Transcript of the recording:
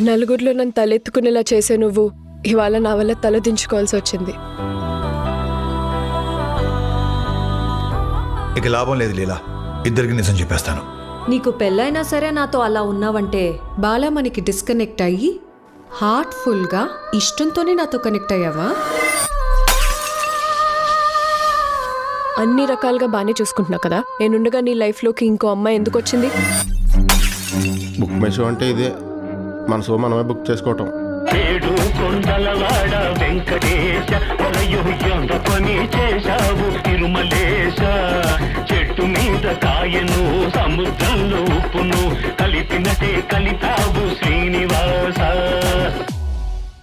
నలుగురిలో నన్ను తలెత్తుకునేలా చేసే నువ్వు ఇవాళ నా వల్ల తలదించుకోవాల్సి వచ్చింది. ఇక లాభం లేదు లీలా, ఇద్దరికి నిజం చెప్పేస్తాను. నీకు పెళ్ళైనా సరే నాతో అలా ఉన్నావంటే బాలా మనకి డిస్కనెక్ట్ అయ్యి హార్ట్ఫుల్గా ఇష్టంతోనే నాతో కనెక్ట్ అయ్యావా? అన్ని రకాలుగా బాగానే చూసుకుంటున్నా కదా, నేనుండగా నీ లైఫ్లోకి ఇంకో అమ్మాయి ఎందుకు వచ్చింది? బుక్ మై షో అంటే ఇదే, మన షో మనమే బుక్ చేసుకోవటం. ఏడు కొండలవాడ వెంకటేశ పని చేశావు తిరుమలేశ. చెట్టు మీద కాయను సముద్రంలో ఉప్పును కలిపినటే కలిపావు శ్రీనివాస.